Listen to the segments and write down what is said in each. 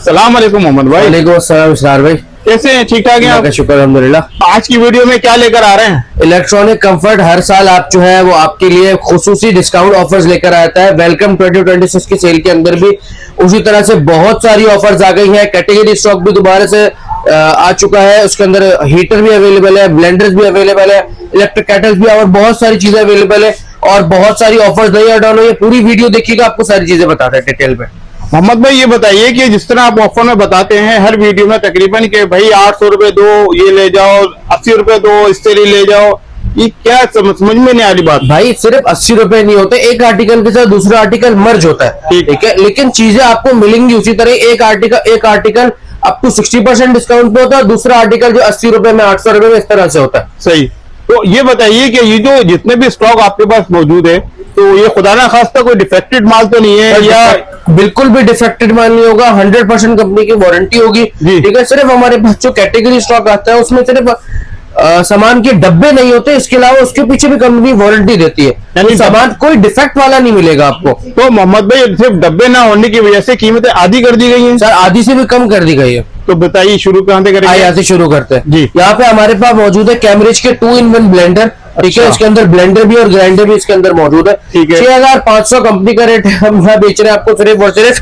अस्सलाम वालेकुम मोहम्मद भाई। वालेकुम अस्सलाम इशरार भाई, कैसे हैं? ठीक ठाक हैं आप? शुक्र अल्हम्दुलिल्लाह। आज की वीडियो में क्या लेकर आ रहे हैं? इलेक्ट्रॉनिक कंफर्ट हर साल आप जो है वो आपके लिए खुसूसी डिस्काउंट ऑफर्स लेकर आता है। वेलकम 2026 की सेल के अंदर भी उसी तरह से बहुत सारी ऑफर्स आ गई है। कैटेगरी स्टॉक भी दोबारा से आ चुका है। उसके अंदर हीटर भी अवेलेबल है, ब्लेंडर्स भी अवेलेबल है, इलेक्ट्रिक केटल्स भी और बहुत सारी चीजें अवेलेबल है और बहुत सारी ऑफर्स नहीं डाउन हुई है। पूरी वीडियो देखिएगा, आपको सारी चीजें बताते हैं डिटेल में। मोहम्मद भाई ये बताइए कि जिस तरह आप ऑफर में बताते हैं हर वीडियो में तकरीबन कि भाई 800 रुपए दो ये ले जाओ, 80 रुपए दो इससे ले जाओ, ये क्या समझ में नहीं आ रही बात? भाई सिर्फ 80 रुपए नहीं होते, एक आर्टिकल के साथ दूसरा आर्टिकल मर्ज होता है, ठीक है, लेकिन चीजें आपको मिलेंगी उसी तरह। एक आर्टिकल अप टू 60% डिस्काउंट पे होता है, दूसरा आर्टिकल जो 80 रुपए में 800 रुपए में इस तरह से होता है। सही। तो ये बताइए कि ये जो जितने भी स्टॉक आपके पास मौजूद है तो ये खुदा ना खास्ता कोई डिफेक्टेड माल तो नहीं है? या बिल्कुल भी डिफेक्टेड माल नहीं होगा, 100% कंपनी की वारंटी होगी, ठीक है। सिर्फ हमारे पास जो कैटेगरी स्टॉक आता है उसमें सिर्फ सामान के डब्बे नहीं होते, इसके अलावा उसके पीछे भी कंपनी वारंटी देती है, यानी सामान कोई डिफेक्ट वाला नहीं मिलेगा आपको। तो मोहम्मद भाई सिर्फ डब्बे ना होने की वजह से कीमतें आधी कर दी गई हैं? सर आधी से भी कम कर दी गई है। तो बताइए शुरू कहां से करेंगे? यहाँ से शुरू करते हैं जी। यहाँ पे हमारे पास मौजूद है कैमरिज के 2-in-1 ब्लेंडर, ठीक है। इसके अंदर ब्लेंडर भी और ग्राइंडर भी इसके अंदर मौजूद है। 6500 कंपनी का रेट हम यहाँ बेच रहे हैं आपको सिर्फ और सिर्फ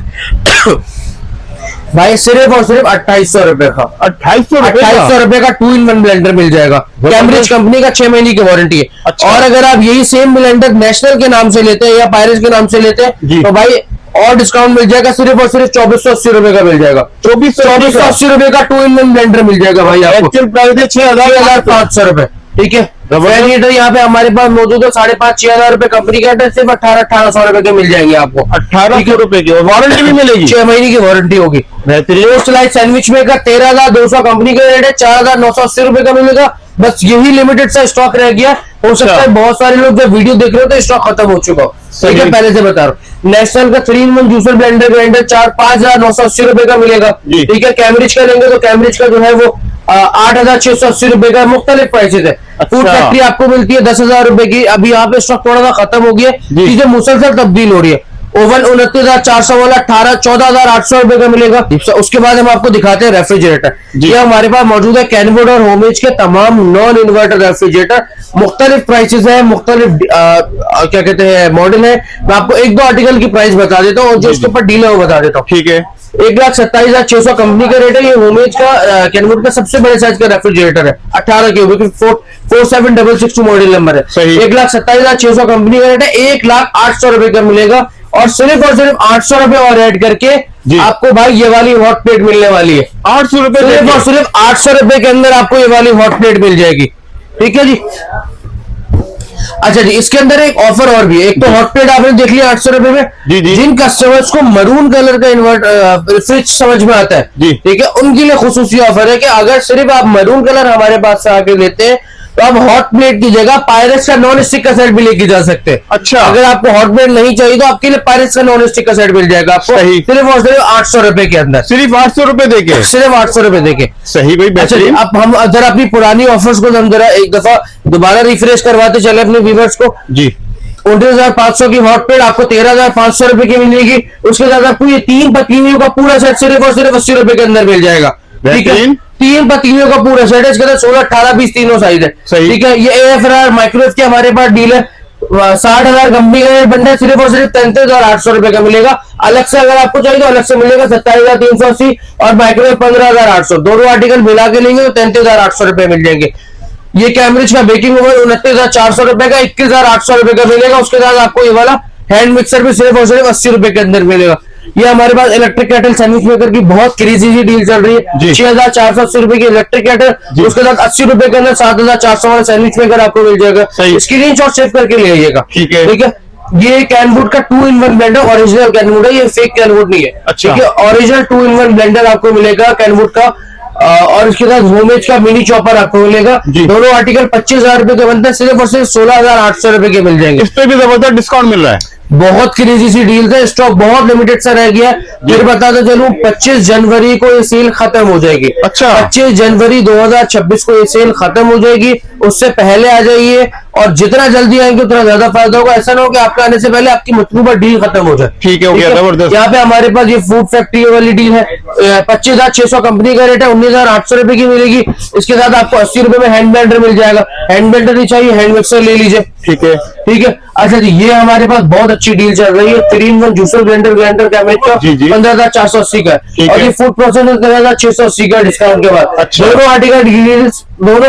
भाई सिर्फ और सिर्फ 2800 रुपए का। 2800 रुपए का 2-in-1 ब्लेंडर मिल जाएगा। कैम्ब्रिज कंपनी का 6 महीने की वारंटी है। अच्छा। और अगर आप यही सेम ब्लेंडर नेशनल के नाम से लेते हैं या पायरेट्स के नाम से लेते हैं तो भाई और डिस्काउंट मिल जाएगा, सिर्फ और सिर्फ 2480 रुपए का मिल जाएगा। 2480 रुपए का 2-in-1 ब्लेंडर मिल जाएगा भाई आपको। एक्चुअल प्राइस है 6500 रुपए, ठीक है। फैन हीटर यहाँ पे हमारे पास मौजूद है 5,500-6,000 रुपए कंपनी का, सिर्फ 1800 रुपए के मिल जाएंगे आपको। 1800 रुपए की वारंटी भी मिलेगी, 6 महीने की वारंटी होगी। Toast light sandwich maker 13,200 company का रेट है, 4,980 रुपए का मिलेगा। बस यही लिमिटेड सा स्टॉक रह गया। हो सकता है बहुत सारे लोग जब वीडियो देख रहे हो तो स्टॉक खत्म हो चुका हो, ठीक है, पहले से बता रहा हूँ। नेशनल का 3-in-1 जूसर ब्लेंडर ग्राइंडर 5,980 रुपए का मिलेगा, ठीक है। कैम्ब्रिज का लेंगे तो कैम्ब्रिज का जो है वो 8,680 रुपए का, मुख्तलिफ प्राइसेस है। फूड फैक्ट्री आपको मिलती है 10,000 रुपए की। अभी यहाँ पे स्टॉक थोड़ा सा खत्म हो गया, चीजें मुसलसल तब्दील हो रही है। ओवन 29,400 वाला 14,800 रुपए का मिलेगा। उसके बाद हम आपको दिखाते हैं रेफ्रिजरेटर। ये हमारे पास मौजूद है कैनवुड और होमेज के तमाम नॉन इन्वर्टर रेफ्रिजरेटर। मुख्तलिफ प्राइसेस है, मुख्तलिफ क्या कहते हैं मॉडल है। मैं आपको 1-2 आर्टिकल की प्राइस बता देता हूँ और जो इसके ऊपर डील है वो बता देता हूँ, ठीक है। 1,27,600 कंपनी का रेट है। ये होमेज का कैनवुड का सबसे बड़े साइज का रेफ्रिजरेटर है, 18 क्यूबिक, 47662 मॉडल नंबर है। 1,27,600 कंपनी का रेट है, 1,08,000 रुपए का मिलेगा। और सिर्फ 800 रुपए और ऐड करके आपको भाई ये वाली हॉट प्लेट मिलने वाली है। 800 रुपए, सिर्फ और सिर्फ 800 रुपए के अंदर आपको ये वाली हॉट प्लेट मिल जाएगी, ठीक है जी। अच्छा जी, इसके अंदर एक ऑफर और भी है। एक तो हॉट प्लेट आपने देख लिया 800 रुपए में। जिन कस्टमर्स को मरून कलर का फ्रिज समझ में आता है, ठीक है, उनके लिए खुसूसी ऑफर है कि अगर सिर्फ आप मरून कलर हमारे पास से आके लेते हैं तो आप हॉट प्लेट की जगह पायरेट्स का नॉन स्टिक का सेट भी लेके जा सकते हैं। अच्छा, अगर आपको हॉट प्लेट नहीं चाहिए तो आपके लिए पायरेट्स का नॉन स्टिक का सेट मिल जाएगा आपको सिर्फ और सिर्फ 800 रुपए के अंदर। सिर्फ 800 रुपए देके, सिर्फ 800 रुपए देके। सही भाई। अच्छा, अब हम जरा अपनी पुरानी ऑफर्स को हम जरा एक दफा दोबारा रिफ्रेश करवाते चले अपने व्यूअर्स को जी। 19,500 की हॉट प्लेट आपको 13,500 रुपए की मिलेगी। उसके साथ आपको ये 3 पतीलियों का पूरा सेट सिर्फ और सिर्फ 80 रुपए के अंदर मिल जाएगा, ठीक है। 3 पतीलियों का पूरा सेट है, इसके अंदर 16, 18, 20 तीनों साइज है, ठीक है। ये AFR माइक्रोवेव के हमारे पास डील है। 60,000 कंपनी का बंडल सिर्फ और सिर्फ 33,800 रुपए का मिलेगा। अलग से अगर आपको चाहिए तो अलग से मिलेगा 27,380 और माइक्रोवेव 15,800। दोनों आर्टिकल मिला के लेंगे तो 33,800 रुपए मिल जाएंगे। ये कैम्ब्रिज का बेकिंग ओवन 29,400 रुपए का 21,800 रुपए का मिलेगा। उसके साथ आपको ये वाला हैंड मिक्सर भी सिर्फ और सिर्फ 80 रुपए के अंदर मिलेगा। ये हमारे पास इलेक्ट्रिक केटल सैंडविच मेकर की बहुत क्रेजी सी डील चल रही है। 6,480 रुपए की इलेक्ट्रिक केटल, उसके साथ 80 रुपए के अंदर 7,400 वाला सैंडविच मेकर आपको मिल जाएगा। स्क्रीनशॉट सेव करके ले आइएगा, ठीक है। ये कैनवुड का 2-in-1 ब्लेंडर ओरिजिनल कैनवुड है, ये फेक कैनवुड नहीं है, ठीक है। ओरिजिनल 2-in-1 ब्लेंडर आपको मिलेगा कैनवुड का। और इसके साथ होमेज का मिनी चॉपर आपको मिलेगा। दोनों आर्टिकल 25,000 रुपए के बनते हैं, सिर्फ और सिर्फ 16,800 रुपए के मिल जाएंगे। इस पे भी जबरदस्त डिस्काउंट मिल रहा है। बहुत क्रेजी सी डील है, स्टॉक बहुत लिमिटेड सा रह गया। फिर बताते चलूं 25 जनवरी को ये सेल खत्म हो जाएगी। अच्छा, 25 जनवरी 2026 को ये सेल खत्म हो जाएगी। उससे पहले आ जाइए और जितना जल्दी आएंगे उतना ज्यादा फायदा होगा। ऐसा ना हो कि आपके आने से पहले आपकी मतलूबा डील खत्म हो जाए। ठीक है, हो गया, जबरदस्त। यहाँ पे हमारे पास ये फूड फैक्ट्री वाली डील है, 25,600 कंपनी का रेट है, 19,800 रुपए की मिलेगी। इसके साथ आपको 80 रुपए में हैंड ब्लेंडर मिल जाएगा। हैंड ब्लेंडर नहीं चाहिए, हैंड मिक्सर ले लीजिए। ठीक है, ठीक है। अच्छा जी, ये हमारे पास बहुत अच्छी डील चल रही है। 3-in-1 जूसर ब्लेंडर कैबिनेट का 15,480 का है, और ये फूड प्रोसेसर 13,680 का डिस्काउंट के बाद। अच्छा। दोनों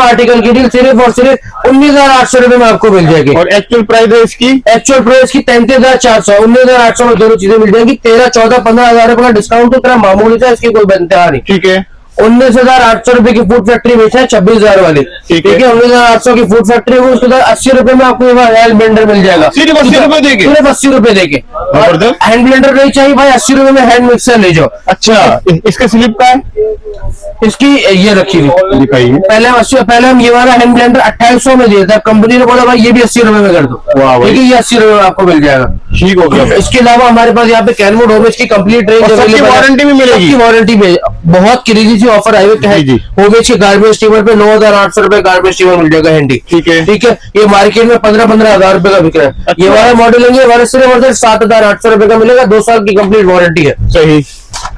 आर्टिकल की डील सिर्फ और सिर्फ 19,800 रुपए में आपको मिल जाएगी। और एक्चुअल प्राइस है इसकी? एक्चुअल प्राइस की 33,400, 19,800 में दोनों चीजें मिल जाएंगी। 13, 14, 15,000 रुपए का डिस्काउंट तो इतना मामूली था, इसकी कोई बनता नहीं। ठीक है। 19,800 रुपए की फूड फैक्ट्री बेचा है 26,000 वाली। ठीक है, 19,800 की फूड फैक्ट्री को उसके बाद 80 रुपए में आपको हैंड ब्लेंडर मिल जाएगा। सिर्फ 80 रुपए देके? सिर्फ 80 रुपए देके। हैंड ब्लेंडर नहीं चाहिए भाई, 80 रुपए में हैंड मिक्सर ले जाओ। अच्छा, इसके स्लिप का है? इसकी ये रखी हुई दिखाइए। पहले हम ये वाला हैंड ब्लेंडर 2800 में दिया था, कंपनी ने बोला भाई ये भी 80 रुपए में कर दो। ठीक है, ये 80 रुपए में आपको मिल जाएगा। ठीक हो गया। इसके अलावा हमारे पास यहाँ पे कैनवुड होमेज की कंप्लीट रेंज अवेलेबल है। वारंटी भी मिलेगी? वारंटी में बहुत क्रेजी सी ऑफर आई हुई है। होमेज के गार्बेज स्टीमर पे 9,800 रुपए गार्बेज स्टीमर मिल जाएगा हैंडी। ठीक है, ठीक है। ये मार्केट में 15,000 रुपए का बिक रहा है। अच्छा। ये वाला मॉडल लेंगे वाले सिर्फ 7,800 रुपए का मिलेगा, 2 साल की कंप्लीट वारंटी है। सही।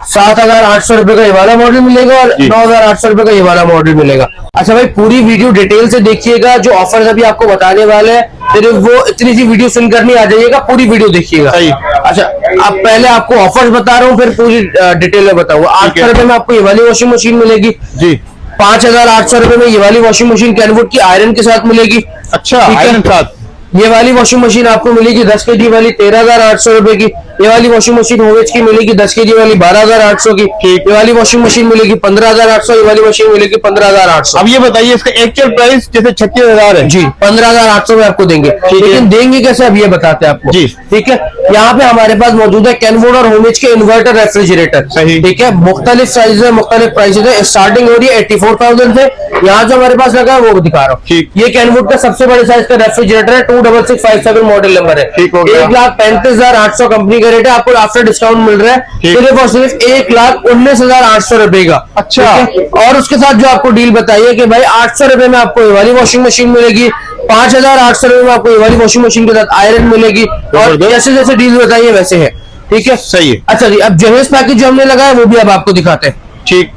7,800 रुपए का ये वाला मॉडल मिलेगा और 9,800 रुपए का ये वाला मॉडल मिलेगा। अच्छा भाई, पूरी वीडियो डिटेल से देखिएगा। जो ऑफर अभी आपको बताने वाले हैं, सिर्फ वो इतनी सी वीडियो सुनकर नहीं आ जाइएगा, पूरी वीडियो देखिएगा। अच्छा, अब पहले आपको ऑफर्स बता रहा हूँ, फिर पूरी डिटेल में बताऊंगा। 800 रुपए में आपको ये वाली वॉशिंग मशीन मिलेगी जी। 5,800 रुपए में ये वाली वॉशिंग मशीन कैनवुड की आयरन के साथ मिलेगी। अच्छा, आयरन साथ। ये वाली वॉशिंग मशीन आपको मिलेगी 10 kg वाली 13,800 रुपए की। ये वाली वॉशिंग मशीन होवेज की मिलेगी 10 kg वाली 12,800 की। ये वाली वॉशिंग मशीन मिलेगी 15,800। ये वाली मशीन मिलेगी 15,800। अब ये बताइए इसका एक्चुअल प्राइस जैसे 36,000 है जी, 15,800 में आपको देंगे। लेकिन देंगे कैसे, अब ये बताते हैं आपको जी। ठीक है, यहाँ पे हमारे पास मौजूद है कैनवुड और होमेज के इन्वर्टर रेफ्रिजरेटर। ठीक है, मुख्तलिफ साइज है, मुख्तलिफ प्राइसेज है। स्टार्टिंग हो रही है 84,000 से। यहाँ जो हमारे पास लगा है वो दिखा रहा हूँ। ये कैनवुड का सबसे बड़े साइज का रेफ्रिजरेटर है, 26657 मॉडल नंबर है। 1,35,800 कंपनी का रेट है। आपको आफ्टर डिस्काउंट मिल रहा है सिर्फ और सिर्फ 1,19,800 रुपए का। अच्छा, और उसके साथ जो आपको डील बताइए कि भाई 800 रुपए में आपको ये वाली वॉशिंग मशीन मिलेगी, 5,800 रुपए में आपको ये वाली वॉशिंग मशीन के साथ आयरन मिलेगी। और जैसे जैसे डील बताइए वैसे है। ठीक है, सही है। अच्छा जी, अब जहेज पैकेज जो हमने लगाया वो भी अब आपको दिखाते हैं। ठीक।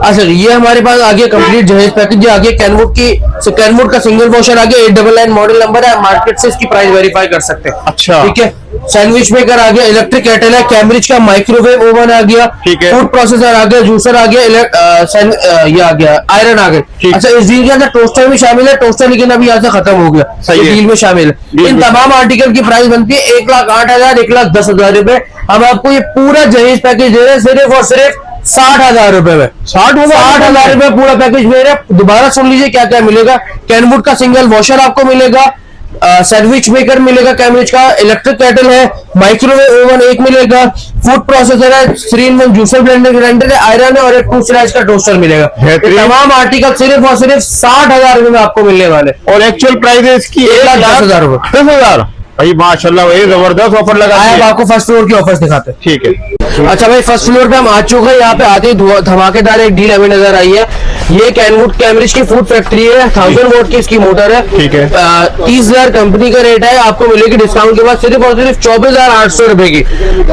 अच्छा, ये हमारे पास आ गया कंप्लीट जहेज पैकेज। ये आ गया कैनवुड का सिंगल वॉशर आ गया, 899 मॉडल नंबर है। मार्केट से इसकी प्राइस वेरीफाई कर सकते हैं। अच्छा, ठीक है। सैंडविच मेकर आ गया, इलेक्ट्रिक केटल है, कैम्ब्रिज का माइक्रोवेव ओवन आ गया, फूड प्रोसेसर आ गया, जूसर आ गया, ये आ गया, आयरन आ गया। अच्छा, इस डील के अंदर टोस्टर भी शामिल है। टोस्टर लेकिन अभी यहाँ से खत्म हो गया, डील में शामिल है। इन तमाम आर्टिकल की प्राइस बनती है 1,08,000, 1,10,000 रुपए। हम आपको ये पूरा जहेज पैकेज दे रहे हैं सिर्फ और सिर्फ 60,000 रुपए में। 60,000 रुपए पूरा पैकेज दे रहे हैं। दोबारा सुन लीजिए क्या क्या मिलेगा। कैनवुड का सिंगल वॉशर आपको मिलेगा, सैंडविच मेकर मिलेगा कैम्ब्रिज का, इलेक्ट्रिक केटल है, माइक्रोवेव ओवन एक मिलेगा, फूड प्रोसेसर है, 3-in-1 जूसर ब्लेंडर है, आयरन है और एक 2 स्लाइस का टोस्टर मिलेगा। तमाम आर्टिकल सिर्फ और सिर्फ 60,000 रुपए में आपको मिलने वाले। और एक्चुअल प्राइस है इसकी 1,10,000 रुपए। 10,000 भाई, माशाल्लाह, ये जबरदस्त ऑफर लगा है। अब आपको फर्स्ट फ्लोर की ऑफर्स दिखाते हैं। ठीक है। अच्छा भाई, फर्स्ट फ्लोर पे हम आ चुके हैं। यहाँ पे आते ही धमाकेदार एक डील हमें नजर आई है। ये कैनवुड कैम्ब्रिज की फूड फैक्ट्री है, 1000 वोट की इसकी मोटर है। ठीक है, 30,000 कंपनी का रेट है। आपको मिलेगी डिस्काउंट के बाद सिर्फ और सिर्फ 24,800 रुपए की।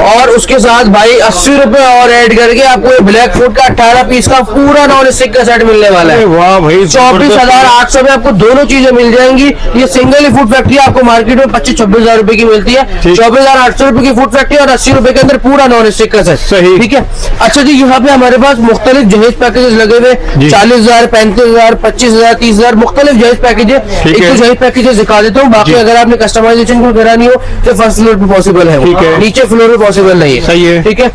और उसके साथ भाई 80 रुपए और ऐड करके आपको ब्लैक फूड का 18 पीस का पूरा नॉन स्टिक का सेट मिलने वाला है। वाह भाई, 24,800 में आपको दोनों चीजें मिल जाएंगी। ये सिंगल ही फूड फैक्ट्री आपको मार्केट में 25-26,000 रुपए की मिलती है। 24,800 रुपए की फूड फैक्ट्री और 80 रुपए के अंदर पूरा नॉन स्टिक का सेट। सही, ठीक है। अच्छा जी, यहाँ पे हमारे पास मुख्तलिफ जहेज पैकेजेस लगे हुए, 40,000, 35,000, 25,000, 30,000 मुख्तलिफ जहेज पैकेज है। एक तो जहेज पैकेजेस दिखा देता हूँ, बाकी अगर आपने कस्टमाइजेशन को करानी हो तो फर्स्ट फ्लोर पे पॉसिबल है, नीचे फ्लोर पे पॉसिबल नहीं है। सही है, ठीक है।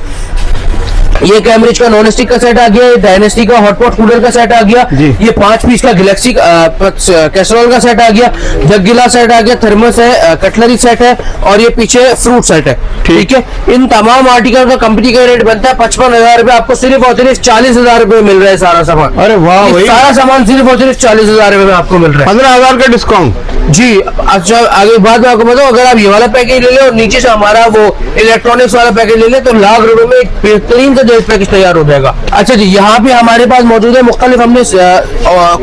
ये कैम्ब्रिज का नॉन स्टिक का सेट आ गया, ये डायनेस्टी का हॉटपॉट कूलर का सेट आ गया, ये 5 पीस का गैलेक्सी कैसरोल का सेट आ गया, जग गिलास सेट आ गया, थर्मस है, कटलरी सेट है और ये पीछे फ्रूट सेट है। ठीक है, इन तमाम आर्टिकल का कंपनी का रेट बनता है 55,000 रुपए। आपको सिर्फ और सिर्फ 40,000 रुपए मिल रहा है सारा सामान। अरे वाह, सारा सामान सिर्फ और सिर्फ 40,000 रुपए में आपको मिल रहा है। 15,000 का डिस्काउंट जी। अच्छा, आगे बाद में आपको बताओ, अगर आप ये वाला पैकेज ले ले और नीचे से हमारा वो इलेक्ट्रॉनिक्स वाला पैकेज ले ले तो लाख रुपए में एक बेहतरीन बाद एक पैकेज तैयार हो जाएगा। अच्छा जी, यहाँ पे हमारे पास मौजूद है मुख्तलिफ हमने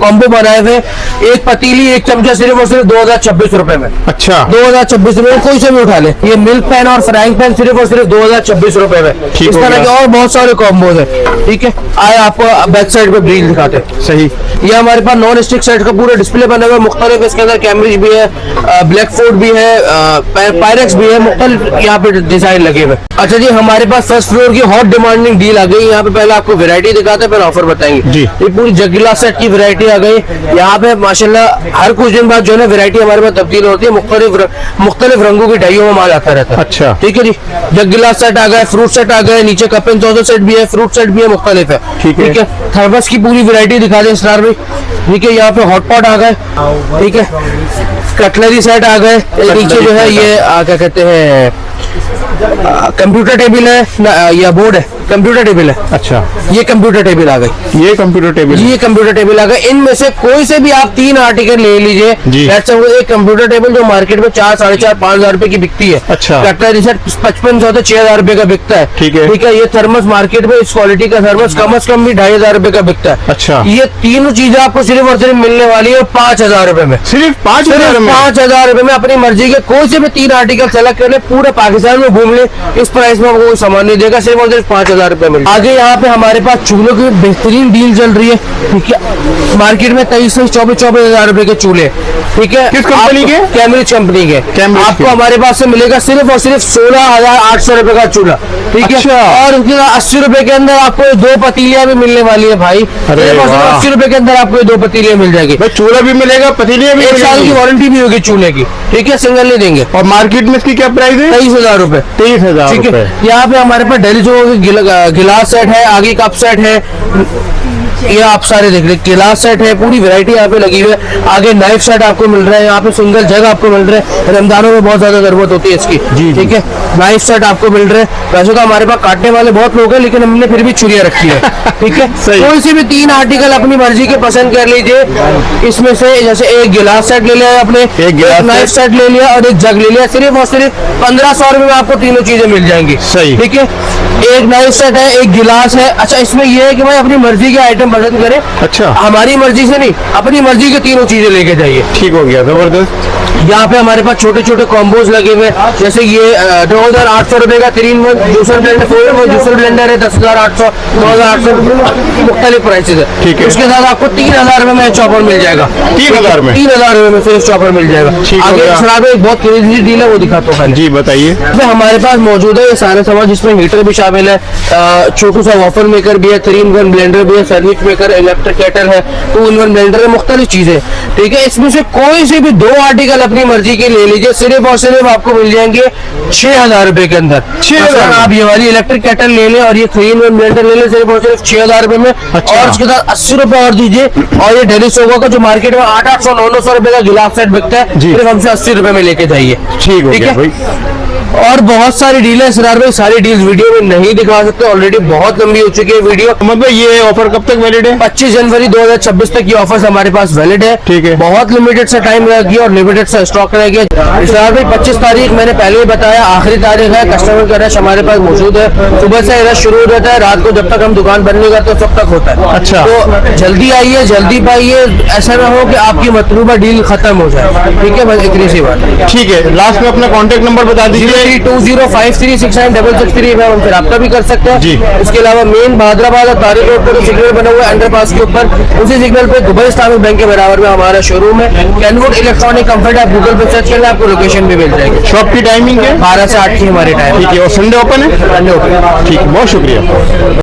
कॉम्बो बनाए हुए, एक पतीली एक चमचा सिर्फ और सिर्फ 2026 रुपए में। अच्छा 2026 रुपए में कोई से भी उठा ले। ये मिल्क पैन और फ्राइंग पैन सिर्फ और सिर्फ 2026 रुपए में। इस तरह के और बहुत सारे कॉम्बोज है। ठीक है, आए आपको बैक साइड पे ग्रिल दिखाते हैं। सही, ये हमारे पास नॉन स्टिक सेट का पूरा डिस्प्ले बना हुआ है मुख्तलिफ। इसके अंदर कैम्ब्रिज भी है, ब्लैकफोर्ड भी है, पायरेक्स भी है, मुख्तलिफ यहाँ पे डिजाइन लगे हुए। अच्छा जी, हमारे पास फर्स्ट फ्लोर की हॉट डिमांडिंग डील आ गई। यहाँ पे पहले आपको वैरायटी दिखाते हैं, फिर ऑफर बताएंगे जी। ये पूरी जगीला सेट की वैरायटी आ गई। यहाँ पे माशाल्लाह हर कुछ दिन बाद जो है ना वैरायटी हमारे पास तब्दील होती है, मुख्तलिफ रंगों की डाइयों में माल आता रहता है। अच्छा, ठीक है जी, जगीला सेट आ गए, फ्रूट सेट आ गए, नीचे कप एंड सॉसर सेट भी है, फ्रूट सेट भी है, मुख्तलिफ है। ठीक है। थर्मस की पूरी वैरायटी दिखा दें स्टार भाई। ठीक है, यहाँ पे हॉट पॉट आ गए। ठीक है, कटलरी सेट आ गए। नीचे जो है ये क्या कहते हैं कंप्यूटर टेबल है या बोर्ड है, कंप्यूटर टेबल है। अच्छा, ये कंप्यूटर टेबल आ गई। ये कंप्यूटर टेबल, ये कंप्यूटर टेबल आ गए। इनमें से कोई से भी आप 3 आर्टिकल ले लीजिए। एक कंप्यूटर टेबल जो मार्केट में 4, 4.5, 5,000 रुपए की बिकती है। अच्छा, कटलरी सेट 5500 से 6,000 रुपए का बिकता है। ठीक है। ठीक है, ये थर्मस मार्केट में इस क्वालिटी का थर्मस कम से कम भी 2,500 रुपए का बिकता है। अच्छा, ये तीनों चीजें आपको सिर्फ और सिर्फ मिलने वाली है 5,000 रुपए में। सिर्फ 5,000 में? 5,000 रुपए में अपनी मर्जी के कोई से भी 3 आर्टिकल सेलेक्ट कर ले, पूरे पाकिस्तान में घूम ले, इस प्राइस में आपको कोई सामान नहीं देगा, सिर्फ और सिर्फ 5,000 रुपए में। आगे यहाँ पे हमारे पास चूल्हों की बेहतरीन डील चल रही है। ठीक है, मार्केट में 23 से 24,000 रुपए के चूल्हे। ठीक है, किस कंपनी के? कैम्ब्रिज कंपनी के। आपको हमारे पास से मिलेगा सिर्फ और सिर्फ 16,800 रुपए का चूल्हा। ठीक है, और उसके 80 रुपए के अंदर आपको 2 पतीलियां भी मिलने वाली है भाई। 80 रुपए के अंदर आपको 2 पतीलियां मिल जाएगी। चूल्हा भी मिलेगा, पतीलियां भी, 1 साल की वारंटी भी होगी चूल्हे की। ठीक है, सिंगल नहीं देंगे। और मार्केट में इसकी क्या प्राइस है? 23,000 रुपए। 23,000। ठीक है, यहाँ पे हमारे पास डेली जो गिलास सेट है, आगे कप सेट है, ये आप सारे देख रहे, गिलास सेट है, पूरी वैरायटी यहाँ पे लगी हुई है। आगे नाइफ सेट आपको मिल रहा है, यहाँ पे सिंगल जग आपको मिल रहा है, रमजानों में बहुत ज्यादा जरूरत होती है इसकी। ठीक है, नाइफ सेट आपको मिल रहा है। वैसे तो हमारे पास काटने वाले बहुत लोग हैं, लेकिन हमने फिर भी छुरियां रखी है। ठीक है, कोई से भी 3 आर्टिकल अपनी मर्जी के पसंद कर लीजिए। इसमें से जैसे एक गिलास सेट ले लिया आपने, एक नाइफ सेट ले लिया और एक जग ले लिया, सिर्फ और सिर्फ 1,500 रुपए में आपको तीनों चीजें मिल जाएंगी। सही। ठीक है, एक नाइफ सेट है, एक गिलास है। अच्छा, इसमें यह है कि भाई अपनी मर्जी के आइटम पसंद करें। अच्छा, हमारी मर्जी से नहीं, अपनी मर्जी की तीनों चीजें लेके जाइए। ठीक हो गया, जबरदस्त। यहाँ पे हमारे पास छोटे छोटे कॉम्बोज लगे हुए, जैसे ये 2,800 रुपए का 3-in-1 juicer blender, 4-in-1 juicer blender है, 10,800, 9,800 मुख्तलिफ प्राइसेस है। ठीक है, उसके साथ आपको 3,000 रुपए में चॉपर मिल जाएगा। 3,000 में? 3,000 रुपए में फेस चॉपर मिल जाएगा। आगे शराब एक बहुत क्रेजी डील है, वो दिखाता हूँ पहले। जी बताइए। हमारे पास मौजूद है ये सारे सामान, जिसमें हीटर भी शामिल है, छोटू सा वॉफल मेकर भी है, 3-in-1 ब्लेंडर भी है, सैंडविच मेकर, इलेक्ट्रिक केटल है, 2-in-1 ब्लेंडर है, मुख्तलिफ चीजें। ठीक है, इसमें से कोई से भी 2 आर्टिकल अपनी मर्जी के ले लीजिए, सिर्फ और सिर्फ आपको मिल जाएंगे 6,000 रुपए के अंदर। 6,000 आप ये वाली इलेक्ट्रिक केटल ले लें और ये 3-in-1 ब्लेंडर ले लें, सिर्फ और सिर्फ 6,000 रुपए में। और उसके साथ 80 रुपए और दीजिए, और ये डेली सोगा का जो मार्केट में 800, 900 रुपए का गिलास सेट बिकता है, सिर्फ हमसे 80 रुपए में लेके जाइए। ठीक है, और बहुत सारी डील है सिरार भाई, सारी डील वीडियो में नहीं दिखा सकते, ऑलरेडी बहुत लंबी हो चुकी है वीडियो। मतलब ये ऑफर कब तक वैलिड है? 25 जनवरी 2026 तक ये ऑफर्स हमारे पास वैलिड है। ठीक है, बहुत लिमिटेड सा टाइम रहेगी और लिमिटेड सा स्टॉक रहेगा। सिरार भाई 25 तारीख मैंने पहले ही बताया आखिरी तारीख है, कस्टमर का रश हमारे पास मौजूद है। सुबह से रश शुरू हो जाता है, रात को जब तक हम दुकान बंद नहीं करते तब तक होता है। अच्छा, तो जल्दी आइए, जल्दी पाइए, ऐसा ना हो कि आपकी मतलूबा डील खत्म हो जाए। ठीक है, बस इतनी सी बात। ठीक है, लास्ट में अपना कॉन्टेक्ट नंबर बता दीजिए। 0320536966 में हमसे रब्ता भी कर सकते हैं जी। इसके अलावा मेन भादराबाद और तारिक रोड पर सिग्नल बना हुआ है अंडरपास के ऊपर, उसी सिग्नल पे दुबई इस्लामिक बैंक के बराबर में हमारा शोरूम है, कैनवुड इलेक्ट्रॉनिक कंफर्ट। आप गूगल पे सर्च करना, आपको लोकेशन भी मिल जाएगी। शॉप की टाइमिंग है 12 से 8 की हमारी टाइम। ठीक है, और संडे ओपन है? Sunday open. ठीक है, बहुत शुक्रिया।